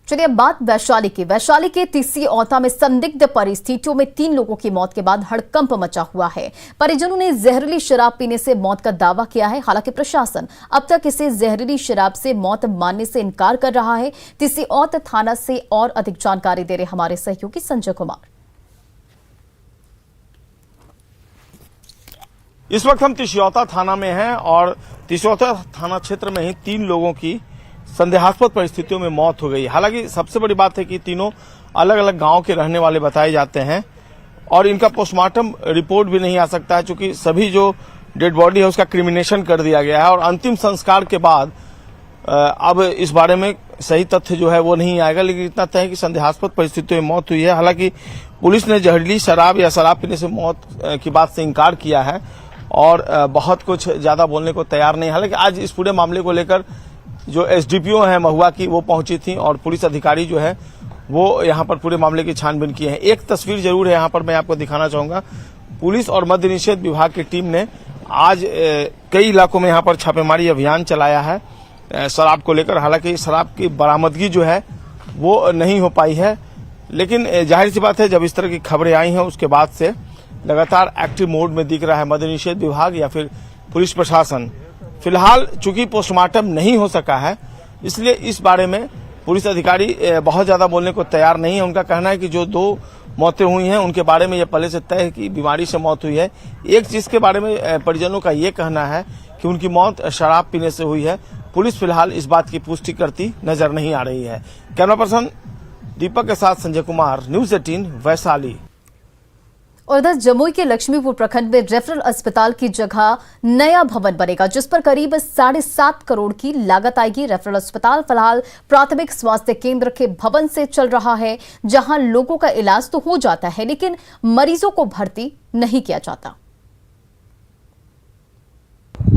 चलिए अब बात वैशाली के तीसी औता में संदिग्ध परिस्थितियों में 3 लोगों की मौत के बाद हड़कंप मचा हुआ है। परिजनों ने जहरीली शराब पीने से मौत का दावा किया है। हालांकि प्रशासन अब तक इसे जहरीली शराब से मौत मानने से इनकार कर रहा है। तीसी औता थाना से और अधिक जानकारी दे रहे हमारे सहयोगी संजय कुमार। इस वक्त हम तीसियौता थाना में हैं और तीसियौता थाना क्षेत्र में ही 3 लोगों की संदेहास्पद परिस्थितियों में मौत हो गई। हालांकि सबसे बड़ी बात है कि तीनों अलग अलग गांव के रहने वाले बताए जाते हैं और इनका पोस्टमार्टम रिपोर्ट भी नहीं आ सकता है, क्योंकि सभी जो डेड बॉडी है उसका क्रिमिनेशन कर दिया गया है और अंतिम संस्कार के बाद अब इस बारे में सही तथ्य जो है वो नहीं आएगा। लेकिन इतना तय है कि संदेहास्पद परिस्थितियों में मौत हुई है। हालांकि पुलिस ने जहरीली शराब या शराब पीने से मौत की बात से इनकार किया है और बहुत कुछ ज्यादा बोलने को तैयार नहीं। हालांकि आज इस पूरे मामले को लेकर जो एसडीपीओ है महुआ की वो पहुंची थी और पुलिस अधिकारी जो है वो यहां पर पूरे मामले की छानबीन की है। एक तस्वीर जरूर है यहां पर मैं आपको दिखाना चाहूंगा। पुलिस और मद्य निषेध विभाग की टीम ने आज कई इलाकों में यहां पर छापेमारी अभियान चलाया है शराब को लेकर। हालांकि शराब की बरामदगी जो है वो नहीं हो पाई है, लेकिन जाहिर सी बात है जब इस तरह की खबरें आई हैं उसके बाद से लगातार एक्टिव मोड में दिख रहा है मद्य निषेध विभाग या फिर पुलिस प्रशासन। फिलहाल चूंकि पोस्टमार्टम नहीं हो सका है, इसलिए इस बारे में पुलिस अधिकारी बहुत ज्यादा बोलने को तैयार नहीं है। उनका कहना है कि जो 2 मौतें हुई हैं उनके बारे में यह पहले से तय है कि बीमारी से मौत हुई है। एक चीज के बारे में परिजनों का ये कहना है कि उनकी मौत शराब पीने से हुई है। पुलिस फिलहाल इस बात की पुष्टि करती नजर नहीं आ रही है। कैमरा पर्सन दीपक के साथ संजय कुमार, न्यूज 18 वैशाली। और इधर जमुई के लक्ष्मीपुर प्रखंड में रेफरल अस्पताल की जगह नया भवन बनेगा, जिस पर करीब 7.5 करोड़ की लागत आएगी। रेफरल अस्पताल फिलहाल प्राथमिक स्वास्थ्य केंद्र के भवन से चल रहा है, जहां लोगों का इलाज तो हो जाता है लेकिन मरीजों को भर्ती नहीं किया जाता।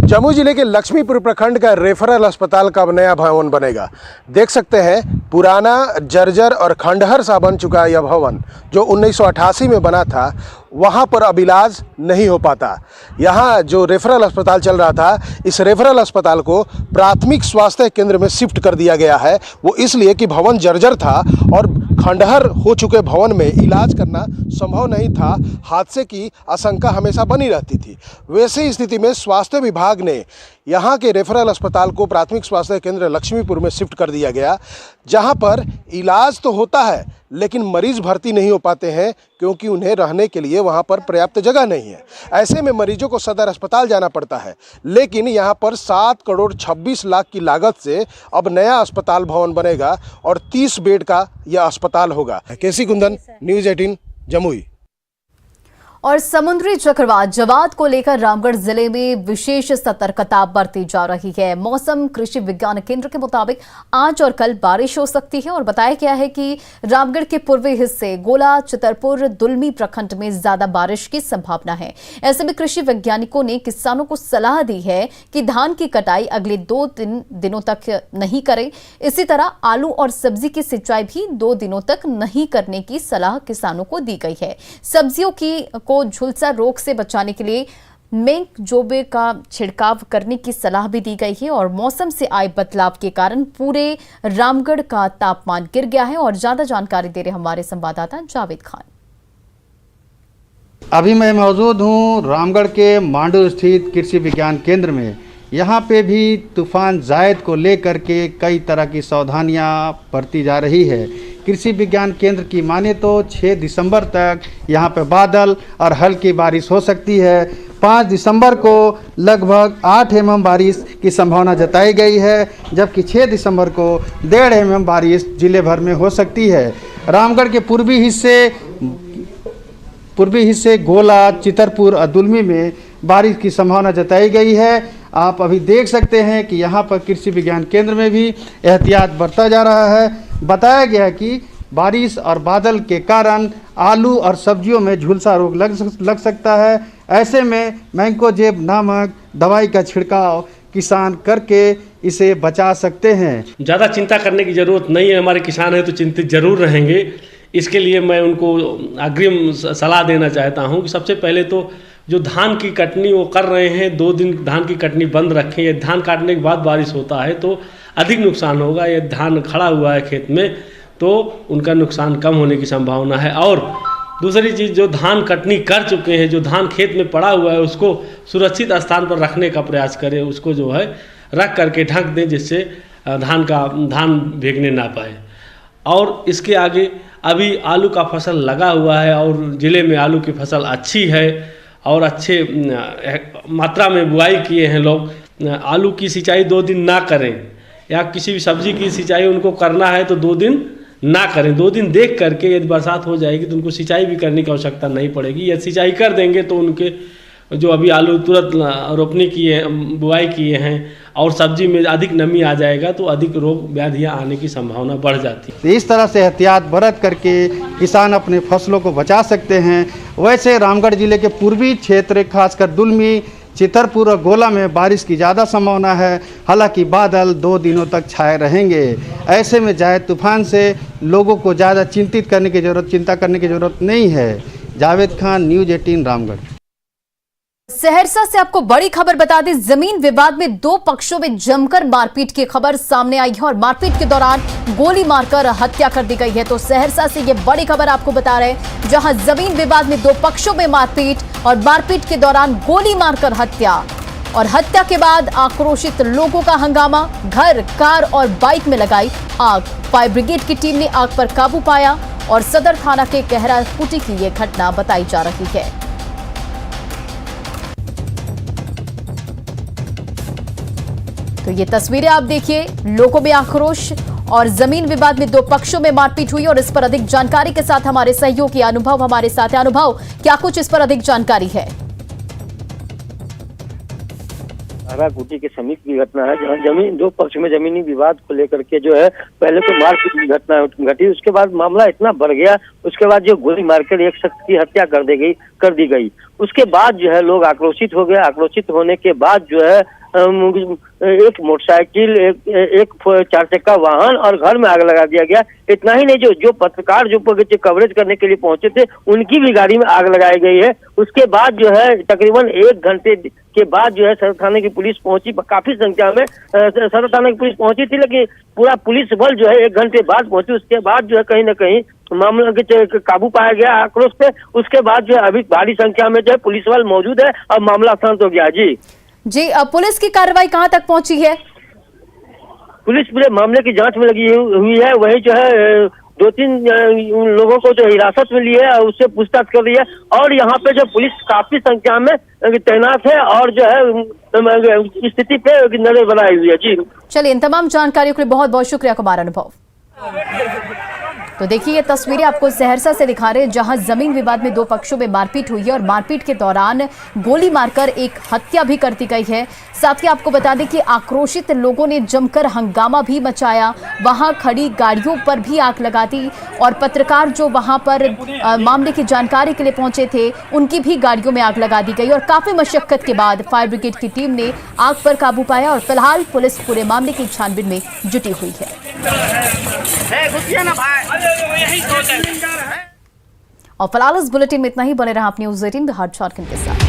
जमुई जिले के लक्ष्मीपुर प्रखंड का रेफरल अस्पताल का नया भवन बनेगा। देख सकते हैं पुराना जर्जर और खंडहर सा बन चुका यह भवन जो 1988 में बना था, वहाँ पर अब इलाज नहीं हो पाता। यहाँ जो रेफरल अस्पताल चल रहा था, इस रेफरल अस्पताल को प्राथमिक स्वास्थ्य केंद्र में शिफ्ट कर दिया गया है। वो इसलिए कि भवन जर्जर था और खंडहर हो चुके भवन में इलाज करना संभव नहीं था। हादसे की आशंका हमेशा बनी रहती थी। वैसी स्थिति में स्वास्थ्य विभाग ने यहाँ के रेफरल अस्पताल को प्राथमिक स्वास्थ्य केंद्र लक्ष्मीपुर में शिफ्ट कर दिया गया, जहाँ पर इलाज तो होता है लेकिन मरीज भर्ती नहीं हो पाते हैं, क्योंकि उन्हें रहने के लिए वहाँ पर पर्याप्त जगह नहीं है। ऐसे में मरीजों को सदर अस्पताल जाना पड़ता है। लेकिन यहाँ पर 7 करोड़ 26 लाख की लागत से अब नया अस्पताल भवन बनेगा और 30 बेड का यह अस्पताल होगा। केसी कुंदन, न्यूज 18 जमुई। और समुद्री चक्रवात जवाद को लेकर रामगढ़ जिले में विशेष सतर्कता बरती जा रही है। मौसम कृषि विज्ञान केंद्र के मुताबिक आज और कल बारिश हो सकती है और बताया गया है कि रामगढ़ के पूर्वी हिस्से गोला, चितरपुर, दुलमी प्रखंड में ज्यादा बारिश की संभावना है। ऐसे में कृषि वैज्ञानिकों ने किसानों को सलाह दी है कि धान की कटाई अगले 2-3 दिनों तक नहीं करें। इसी तरह आलू और सब्जी की सिंचाई भी 2 दिनों तक नहीं करने की सलाह किसानों को दी गई है। सब्जियों को झुलसा रोग से बचाने के लिए मैंगजोबे का छिड़काव करने की सलाह भी दी गई है। और मौसम से आए बदलाव के कारण पूरे रामगढ़ का तापमान गिर गया है। और ज्यादा जानकारी दे रहे हमारे संवाददाता जावेद खान। अभी मैं मौजूद हूं रामगढ़ के मांडू स्थित कृषि विज्ञान केंद्र में। यहाँ पे भी तूफान जायद को लेकर के कई तरह की सावधानियाँ बरती जा रही है। कृषि विज्ञान केंद्र की माने तो 6 दिसंबर तक यहाँ पे बादल और हल्की बारिश हो सकती है। 5 दिसंबर को लगभग 8 mm बारिश की संभावना जताई गई है, जबकि 6 दिसंबर को 1.5 mm बारिश जिले भर में हो सकती है। रामगढ़ के पूर्वी हिस्से गोला, चितरपुर और दुलमी में बारिश की संभावना जताई गई है। आप अभी देख सकते हैं कि यहाँ पर कृषि विज्ञान केंद्र में भी एहतियात बरता जा रहा है। बताया गया है कि बारिश और बादल के कारण आलू और सब्जियों में झुलसा रोग लग सकता है। ऐसे में मैंगोजेब नामक दवाई का छिड़काव किसान करके इसे बचा सकते हैं। ज़्यादा चिंता करने की ज़रूरत नहीं है। हमारे किसान हैं तो चिंतित जरूर रहेंगे। इसके लिए मैं उनको अग्रिम सलाह देना चाहता हूँ कि सबसे पहले तो जो धान की कटनी वो कर रहे हैं, 2 दिन धान की कटनी बंद रखें। ये धान काटने के बाद बारिश होता है तो अधिक नुकसान होगा। ये धान खड़ा हुआ है खेत में तो उनका नुकसान कम होने की संभावना है। और दूसरी चीज़, जो धान कटनी कर चुके हैं, जो धान खेत में पड़ा हुआ है, उसको सुरक्षित स्थान पर रखने का प्रयास करें, उसको जो है रख करके ढक दें, जिससे धान भीगने ना पाए। और इसके आगे अभी आलू का फसल लगा हुआ है और ज़िले में आलू की फसल अच्छी है और अच्छे मात्रा में बुआई किए हैं लोग। आलू की सिंचाई 2 दिन ना करें, या किसी भी सब्जी की सिंचाई उनको करना है तो 2 दिन ना करें। 2 दिन देख करके, यदि बरसात हो जाएगी तो उनको सिंचाई भी करने की आवश्यकता नहीं पड़ेगी। यदि सिंचाई कर देंगे तो उनके जो अभी आलू तुरंत रोपनी किए, बुआई किए हैं और सब्जी में अधिक नमी आ जाएगा तो अधिक रोग व्याधियाँ आने की संभावना बढ़ जाती है। तो इस तरह से एहतियात बरत करके किसान अपने फसलों को बचा सकते हैं। वैसे रामगढ़ जिले के पूर्वी क्षेत्र, खासकर दुलमी, चितरपुर और गोला में बारिश की ज़्यादा संभावना है। हालांकि बादल 2 दिनों तक छाए रहेंगे। ऐसे में जायद तूफान से लोगों को ज़्यादा चिंता करने की ज़रूरत नहीं है। जावेद खान, न्यूज़ 18 रामगढ़। सहरसा से आपको बड़ी खबर बता दें, जमीन विवाद में 2 पक्षों में जमकर मारपीट की खबर सामने आई है और मारपीट के दौरान गोली मारकर हत्या कर दी गई है। तो सहरसा से ये बड़ी खबर आपको बता रहे हैं, जहां जमीन विवाद में 2 पक्षों में मारपीट और मारपीट के दौरान गोली मारकर हत्या, और हत्या के बाद आक्रोशित लोगों का हंगामा, घर, कार और बाइक में लगाई आग। फायर ब्रिगेड की टीम ने आग पर काबू पाया और सदर थाना के कहरा कुटी की यह घटना बताई जा रही है। तो ये तस्वीरें आप देखिए, लोगों में आक्रोश और जमीन विवाद में 2 पक्षों में मारपीट हुई। और इस पर अधिक जानकारी के साथ हमारे सहयोगी अनुभव हमारे साथ है। अनुभव, क्या कुछ इस पर अधिक जानकारी है? कुटी के समीप की घटना है, जहां 2 पक्ष में जमीनी विवाद को लेकर के जो है पहले तो मारपीट की घटना घटी, उसके बाद मामला इतना बढ़ गया, उसके बाद जो गोली मारकर एक शख्स की हत्या कर दी गई। उसके बाद जो है लोग आक्रोशित हो गए। आक्रोशित होने के बाद जो है एक मोटरसाइकिल, एक 4 चक्का वाहन और घर में आग लगा दिया गया। इतना ही नहीं, जो पत्रकार जो कवरेज करने के लिए पहुंचे थे, उनकी भी गाड़ी में आग लगाई गई है। उसके बाद जो है तकरीबन 1 घंटे के बाद जो है सदर थाने की पुलिस पहुंची। काफी संख्या में सदर थाने की पुलिस पहुंची थी, लेकिन पूरा पुलिस बल जो है 1 घंटे बाद पहुंची। उसके बाद जो है कहीं न कहीं मामला के काबू पाया गया आक्रोश पे। उसके बाद जो है अभी भारी संख्या में जो है पुलिस बल मौजूद है और मामला शांत हो गया। जी, अब पुलिस की कार्रवाई कहां तक पहुंची है? पुलिस पूरे मामले की जांच में लगी हुई है। वही जो है 2-3 लोगों को जो हिरासत में लिए है उससे पूछताछ कर रही है। और यहाँ पे जो पुलिस काफी संख्या में तैनात है और जो है स्थिति पे नजर बनाई हुई है। जी चलिए, इन तमाम जानकारियों के लिए बहुत बहुत शुक्रिया कुमार अनुभव। तो देखिए, ये तस्वीरें आपको सहरसा से दिखा रहे हैं, जहां जमीन विवाद में 2 पक्षों में मारपीट हुई है और मारपीट के दौरान गोली मारकर एक हत्या भी कर दी गई है। साथ ही आपको बता दें कि आक्रोशित लोगों ने जमकर हंगामा भी मचाया, वहां खड़ी गाड़ियों पर भी आग लगा दी और पत्रकार जो वहां पर मामले की जानकारी के लिए पहुंचे थे, उनकी भी गाड़ियों में आग लगा दी गई। और काफी मशक्कत के बाद फायर ब्रिगेड की टीम ने आग पर काबू पाया और फिलहाल पुलिस पूरे मामले की छानबीन में जुटी हुई है। और फिलहाल इस बुलेटिन में इतना ही। बने रहा अपनी न्यूज़ 18 बिहार झारखंड के साथ।